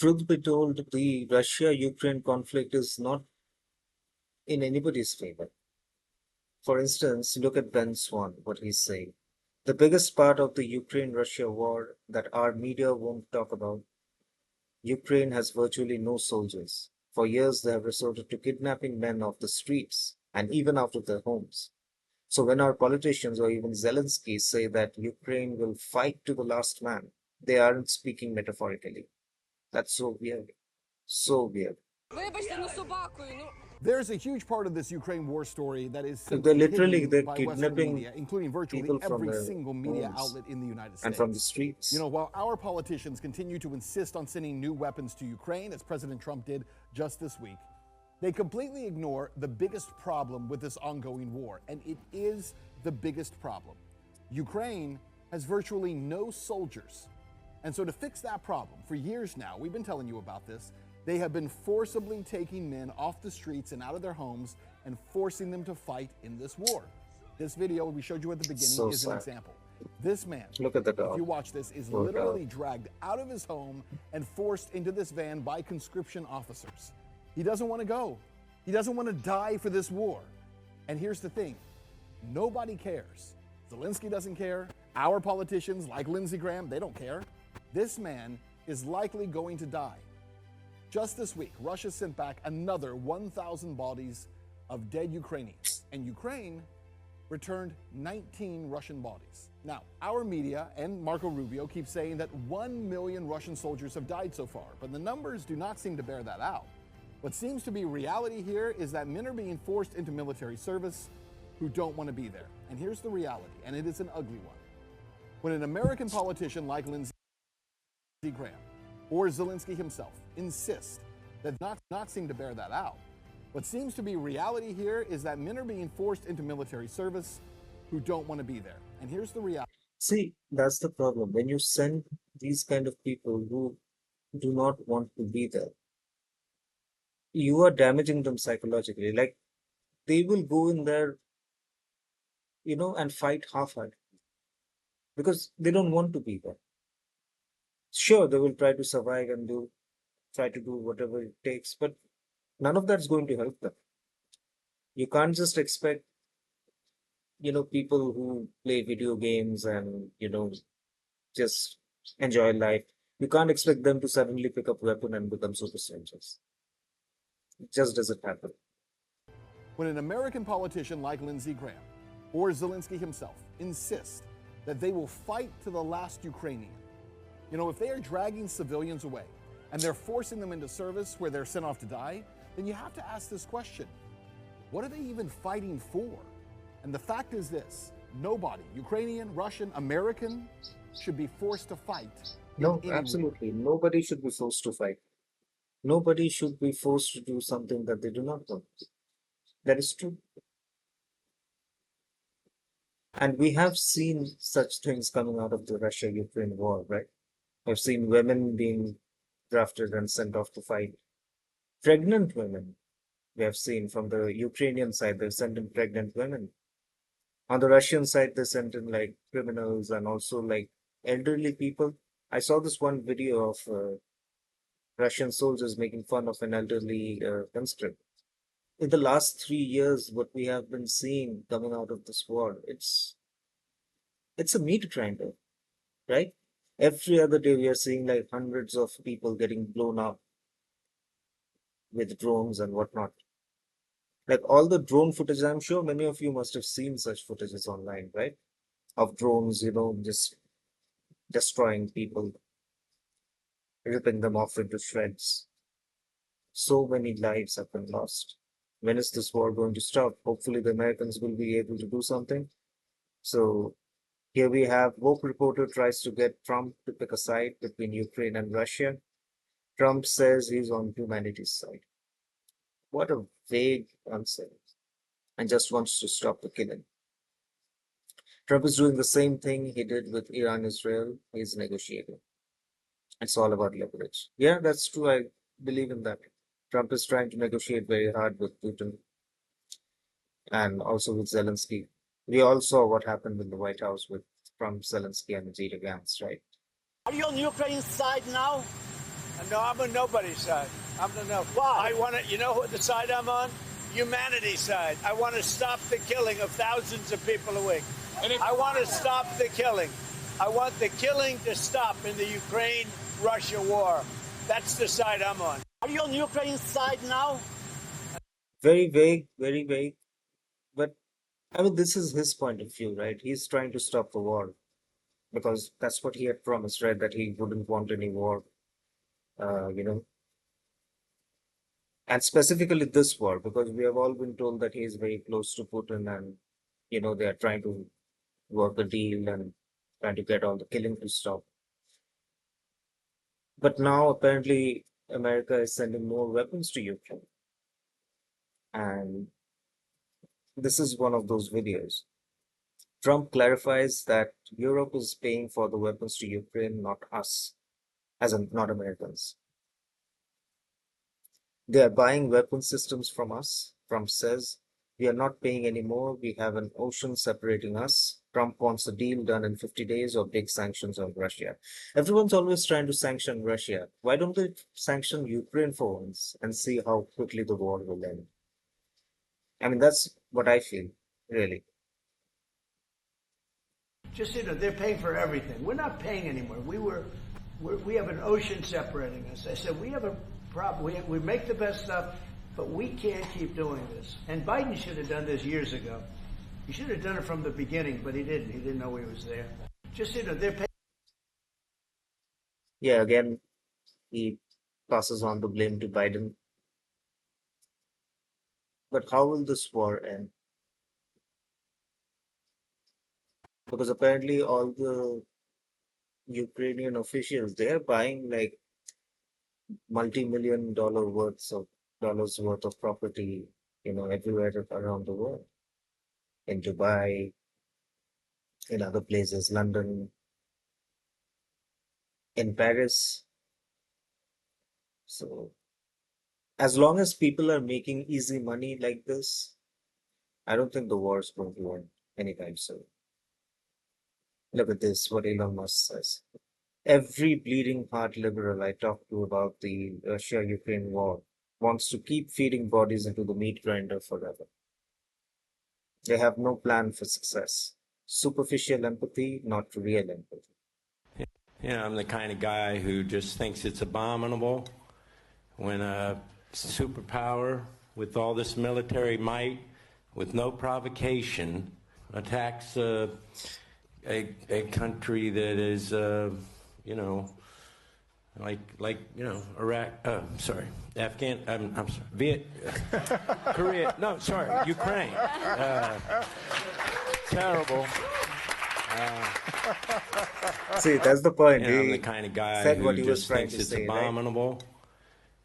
Truth be told, the Russia-Ukraine conflict is not in anybody's favor. For instance, look at Ben Swan, what he's saying. The biggest part of the Ukraine-Russia war that our media won't talk about, Ukraine has virtually no soldiers. For years, they have resorted to kidnapping men off the streets and even out of their homes. So when our politicians or even Zelensky say that Ukraine will fight to the last man, they aren't speaking metaphorically. That's so weird. So weird. Вибачте, ну собакою, ну. There's a huge part of this Ukraine war story that is They're simply literally hidden they're by Western kidnapping media, including virtually people from every their single media homes outlet in the United and from the States. streets. You know, while our politicians continue to insist on sending new weapons to Ukraine, as President Trump did just this week, they completely ignore the biggest problem with this ongoing war, and it is the biggest problem. Ukraine has virtually no soldiers. And so to fix that problem, for years now, we've been telling you about this, they have been forcibly taking men off the streets and out of their homes and forcing them to fight in this war. This video we showed you at the beginning So is an sad. example. This man, Look at the if dog. you watch this, is Poor literally dog. dragged out of his home and forced into this van by conscription officers. He doesn't want to go. He doesn't want to die for this war. And here's the thing, nobody cares. Zelensky doesn't care. Our politicians, like Lindsey Graham, they don't care. This man is likely going to die. Just this week, Russia sent back another 1,000 bodies of dead Ukrainians, and Ukraine returned 19 Russian bodies. Now, our media and Marco Rubio keep saying that 1 million Russian soldiers have died so far, but the numbers do not seem to bear that out. What seems to be reality here is that men are being forced into military service who don't want to be there. And here's the reality, and it is an ugly one. When an American politician like Lindsey Graham or Zelensky himself insist that not seem to bear that out. What seems to be reality here is that men are being forced into military service who don't want to be there. And here's the reality. See, that's the problem. When you send these kind of people who do not want to be there, you are damaging them psychologically. Like they will go in there, and fight half-hearted because they don't want to be there. Sure, they will try to survive and try to do whatever it takes, but none of that's going to help them. You can't just expect, people who play video games and, just enjoy life. You can't expect them to suddenly pick up weapon and become super soldiers. It just doesn't happen. When an American politician like Lindsey Graham or Zelensky himself insist that they will fight to the last Ukrainian, if they are dragging civilians away and they're forcing them into service where they're sent off to die, then you have to ask this question. What are they even fighting for? And the fact is this, nobody, Ukrainian, Russian, American, should be forced to fight. No, in any war. absolutely. Nobody should be forced to fight. Nobody should be forced to do something that they do not want. That is true. And we have seen such things coming out of the Russia-Ukraine war, right? We've seen women being drafted and sent off to fight. Pregnant women, we have seen from the Ukrainian side, they've sent in pregnant women. On the Russian side, they sent in like criminals and also like elderly people. I saw this one video of Russian soldiers making fun of an elderly conscript. In the last 3 years, what we have been seeing coming out of this war, it's a meat grinder, right? Every other day, we are seeing like hundreds of people getting blown up with drones and whatnot. Like all the drone footage, I'm sure many of you must have seen such footages online, right? Of drones, just destroying people, ripping them off into shreds. So many lives have been lost. When is this war going to stop? Hopefully, the Americans will be able to do something. So here we have Woke Reporter tries to get Trump to pick a side between Ukraine and Russia. Trump says he's on humanity's side. What a vague answer. And just wants to stop the killing. Trump is doing the same thing he did with Iran Israel. He's negotiating. It's all about leverage. Yeah, that's true. I believe in that. Trump is trying to negotiate very hard with Putin and also with Zelensky. We all saw what happened in the White House with Trump, Zelensky, and Vladimir Gantz, right? Are you on Ukraine's side now? No, I'm on nobody's side. I'm the no. Why? I want to. You know what the side I'm on? Humanity's side. I want to stop the killing of thousands of people a week. I want to stop the killing. I want the killing to stop in the Ukraine-Russia war. That's the side I'm on. Are you on Ukraine's side now? Very vague, very vague. But I mean, this is his point of view, right? He's trying to stop the war because that's what he had promised, right? That he wouldn't want any war, you know, and specifically this war, because we have all been told that he is very close to Putin and, they are trying to work a deal and trying to get all the killing to stop. But now apparently America is sending more weapons to Ukraine. And this is one of those videos. Trump clarifies that Europe is paying for the weapons to Ukraine, not us, as in not Americans. They are buying weapon systems from us. Trump says, we are not paying anymore. We have an ocean separating us. Trump wants a deal done in 50 days or big sanctions on Russia. Everyone's always trying to sanction Russia. Why don't they sanction Ukraine for once and see how quickly the war will end? I mean, that's what I feel, really. Just they're paying for everything. We're not paying anymore. We have an ocean separating us. I said we have a problem. We make the best stuff, but we can't keep doing this. And Biden should have done this years ago. He should have done it from the beginning, but he didn't. He didn't know he was there. Just they're paying. Yeah, again, he passes on the blame to Biden. But how will this war end? Because apparently all the Ukrainian officials, they're buying like multi-million dollar dollars worth of property, everywhere around the world. In Dubai, in other places, London, in Paris. So as long as people are making easy money like this, I don't think the war is going to end anytime soon. Look at this, what Elon Musk says. Every bleeding heart liberal I talk to about the Russia-Ukraine war wants to keep feeding bodies into the meat grinder forever. They have no plan for success. Superficial empathy, not real empathy. I'm the kind of guy who just thinks it's abominable when a superpower with all this military might, with no provocation, attacks a country that is, Iraq, I'm sorry, Korea, no, sorry, Ukraine. Terrible. See, that's the point. I'm He the kind of guy said who what he was just trying thinks to it's say, right? abominable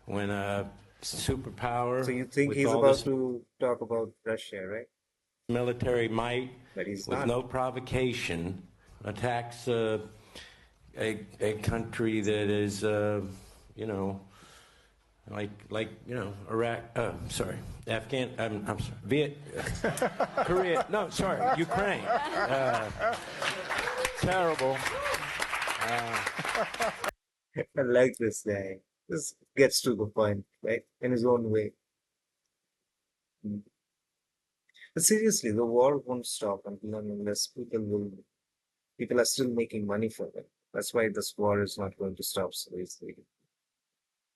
when a superpower. So you think with he's all about this to talk about Russia, right? military might, But he's with not. no provocation, attacks a country that is, Iraq. Sorry, I'm sorry, Korea. No, sorry, Ukraine. Terrible. I like this guy. This gets to the point, right? In his own way. Mm. But seriously, the war won't stop unless people are still making money for it. That's why this war is not going to stop so easily.